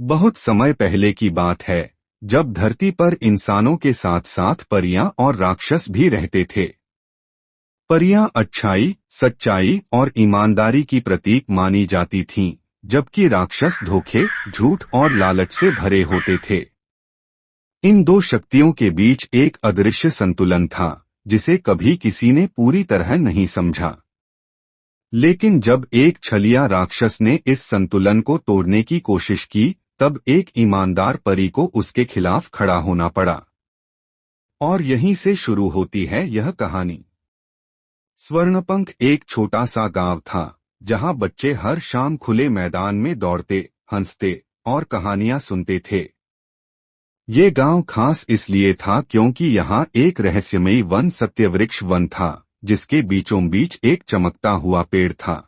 बहुत समय पहले की बात है, जब धरती पर इंसानों के साथ साथ परियां और राक्षस भी रहते थे। परियां अच्छाई, सच्चाई और ईमानदारी की प्रतीक मानी जाती थीं, जबकि राक्षस धोखे, झूठ और लालच से भरे होते थे। इन दो शक्तियों के बीच एक अदृश्य संतुलन था, जिसे कभी किसी ने पूरी तरह नहीं समझा। लेकिन जब एक छलिया राक्षस ने इस संतुलन को तोड़ने की कोशिश की, तब एक ईमानदार परी को उसके खिलाफ खड़ा होना पड़ा। और यहीं से शुरू होती है यह कहानी। स्वर्णपंख एक छोटा सा गांव था, जहां बच्चे हर शाम खुले मैदान में दौड़ते, हंसते और कहानियां सुनते थे। ये गांव खास इसलिए था क्योंकि यहाँ एक रहस्यमयी वन सत्यवृक्ष वन था, जिसके बीचों बीच एक चमकता हुआ पेड़ था।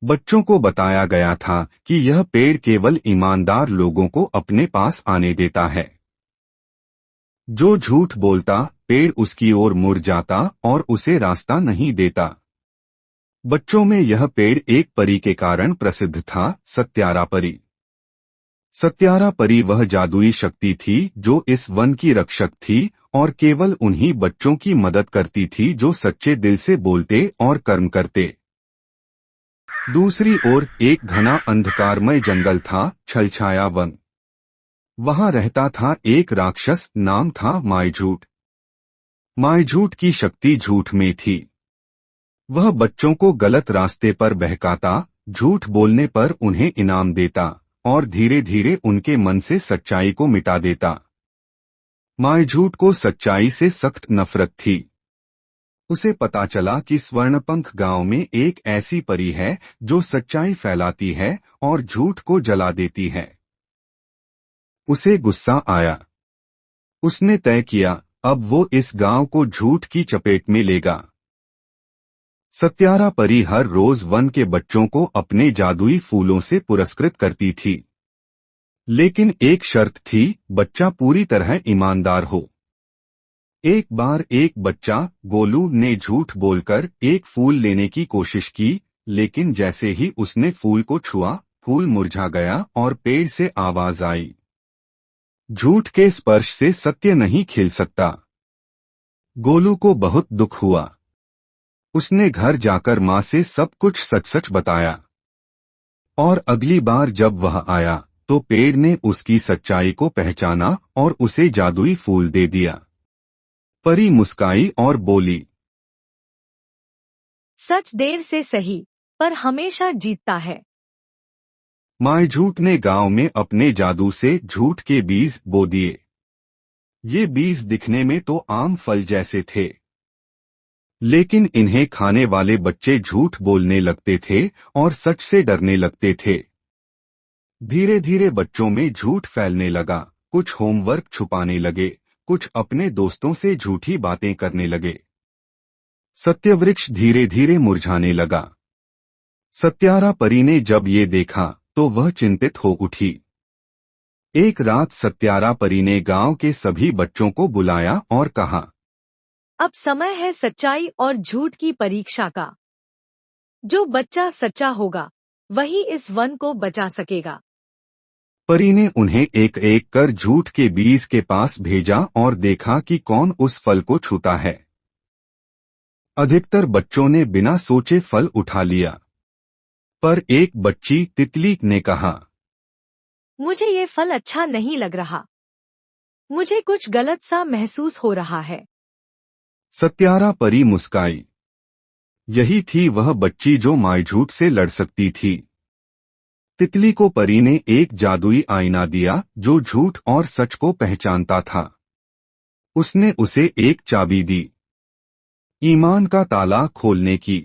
बच्चों को बताया गया था कि यह पेड़ केवल ईमानदार लोगों को अपने पास आने देता है। जो झूठ बोलता, पेड़ उसकी ओर मुड़ जाता और उसे रास्ता नहीं देता। बच्चों में यह पेड़ एक परी के कारण प्रसिद्ध था, सत्यारा परी। सत्यारा परी वह जादुई शक्ति थी जो इस वन की रक्षक थी और केवल उन्हीं बच्चों की मदद करती थी जो सच्चे दिल से बोलते और कर्म करते। दूसरी ओर एक घना अंधकारमय जंगल था, छलछाया वन। वहां रहता था एक राक्षस, नाम था मायझूठ। मायझूठ की शक्ति झूठ में थी। वह बच्चों को गलत रास्ते पर बहकाता, झूठ बोलने पर उन्हें इनाम देता और धीरे धीरे उनके मन से सच्चाई को मिटा देता। मायझूठ को सच्चाई से सख्त नफरत थी। उसे पता चला कि स्वर्णपंख गांव में एक ऐसी परी है जो सच्चाई फैलाती है और झूठ को जला देती है। उसे गुस्सा आया। उसने तय किया, अब वो इस गांव को झूठ की चपेट में लेगा। सत्यारा परी हर रोज वन के बच्चों को अपने जादुई फूलों से पुरस्कृत करती थी। लेकिन एक शर्त थी, बच्चा पूरी तरह ईमानदार हो। एक बार एक बच्चा, गोलू, ने झूठ बोलकर एक फूल लेने की कोशिश की, लेकिन जैसे ही उसने फूल को छुआ, फूल मुरझा गया और पेड़ से आवाज आई, झूठ के स्पर्श से सत्य नहीं खिल सकता। गोलू को बहुत दुख हुआ। उसने घर जाकर मां से सब कुछ सच सच बताया। और अगली बार जब वह आया, तो पेड़ ने उसकी सच्चाई को पहचाना और उसे जादुई फूल दे दिया। परी मुस्काई और बोली, सच देर से सही, पर हमेशा जीतता है। मायझूठ ने गांव में अपने जादू से झूठ के बीज बो दिए। ये बीज दिखने में तो आम फल जैसे थे, लेकिन इन्हें खाने वाले बच्चे झूठ बोलने लगते थे और सच से डरने लगते थे। धीरे धीरे बच्चों में झूठ फैलने लगा। कुछ होमवर्क छुपाने लगे, कुछ अपने दोस्तों से झूठी बातें करने लगे। सत्यवृक्ष धीरे धीरे मुरझाने लगा। सत्यारा परी ने जब ये देखा, तो वह चिंतित हो उठी। एक रात सत्यारा परी ने गांव के सभी बच्चों को बुलाया और कहा, अब समय है सच्चाई और झूठ की परीक्षा का। जो बच्चा सच्चा होगा, वही इस वन को बचा सकेगा। परी ने उन्हें एक एक कर झूठ के बीज के पास भेजा और देखा कि कौन उस फल को छूता है। अधिकतर बच्चों ने बिना सोचे फल उठा लिया, पर एक बच्ची, तितली, ने कहा, मुझे ये फल अच्छा नहीं लग रहा। मुझे कुछ गलत सा महसूस हो रहा है। सत्यारा परी मुस्काई। यही थी वह बच्ची जो मायझूठ से लड़ सकती थी। तितली को परी ने एक जादुई आईना दिया जो झूठ और सच को पहचानता था। उसने उसे एक चाबी दी, ईमान का ताला खोलने की,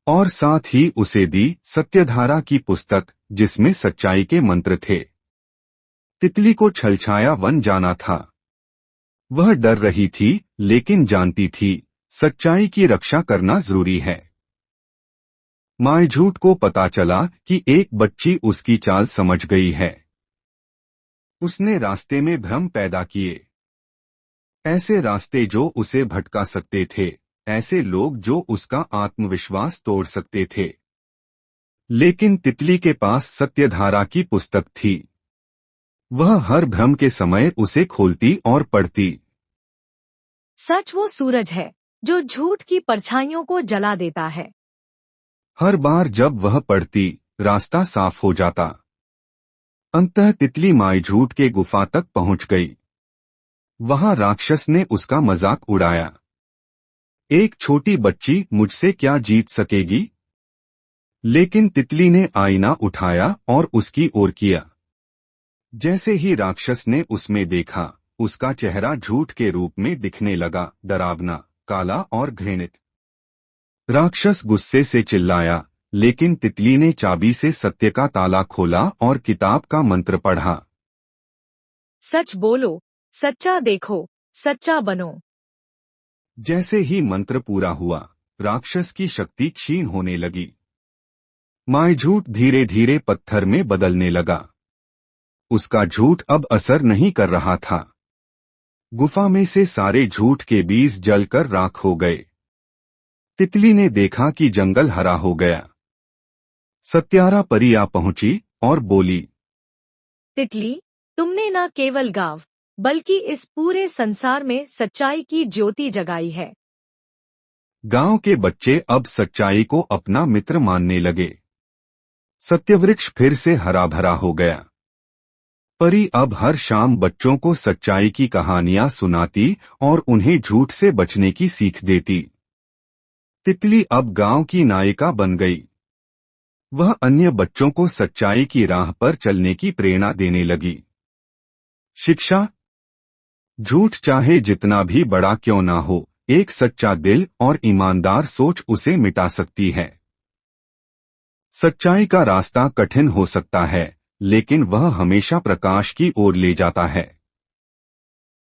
और साथ ही उसे दी सत्यधारा की पुस्तक, जिसमें सच्चाई के मंत्र थे। तितली को छलछाया वन जाना था। वह डर रही थी, लेकिन जानती थी, सच्चाई की रक्षा करना जरूरी है। मायझूठ को पता चला कि एक बच्ची उसकी चाल समझ गई है। उसने रास्ते में भ्रम पैदा किए, ऐसे रास्ते जो उसे भटका सकते थे, ऐसे लोग जो उसका आत्मविश्वास तोड़ सकते थे। लेकिन तितली के पास सत्यधारा की पुस्तक थी। वह हर भ्रम के समय उसे खोलती और पढ़ती। सच वो सूरज है जो झूठ की परछाइयों को जला देता है। हर बार जब वह पढ़ती, रास्ता साफ हो जाता। अंततः तितली माई झूठ के गुफा तक पहुंच गई। वहां राक्षस ने उसका मजाक उड़ाया। एक छोटी बच्ची मुझसे क्या जीत सकेगी? लेकिन तितली ने आईना उठाया और उसकी ओर किया। जैसे ही राक्षस ने उसमें देखा, उसका चेहरा झूठ के रूप में दिखने लगा, डरावना, काला और घृणित। राक्षस गुस्से से चिल्लाया, लेकिन तितली ने चाबी से सत्य का ताला खोला और किताब का मंत्र पढ़ा। सच बोलो, सच्चा देखो, सच्चा बनो। जैसे ही मंत्र पूरा हुआ, राक्षस की शक्ति क्षीण होने लगी। माय झूठ धीरे धीरे पत्थर में बदलने लगा। उसका झूठ अब असर नहीं कर रहा था। गुफा में से सारे झूठ के बीज जलकर राख हो गए। तितली ने देखा कि जंगल हरा हो गया। सत्यारा परी आ पहुंची और बोली, तितली, तुमने न केवल गांव बल्कि इस पूरे संसार में सच्चाई की ज्योति जगाई है। गांव के बच्चे अब सच्चाई को अपना मित्र मानने लगे। सत्यवृक्ष फिर से हरा भरा हो गया। परी अब हर शाम बच्चों को सच्चाई की कहानियां सुनाती और उन्हें झूठ से बचने की सीख देती। तितली अब गांव की नायिका बन गई। वह अन्य बच्चों को सच्चाई की राह पर चलने की प्रेरणा देने लगी। शिक्षा: झूठ चाहे जितना भी बड़ा क्यों ना हो, एक सच्चा दिल और ईमानदार सोच उसे मिटा सकती है। सच्चाई का रास्ता कठिन हो सकता है, लेकिन वह हमेशा प्रकाश की ओर ले जाता है।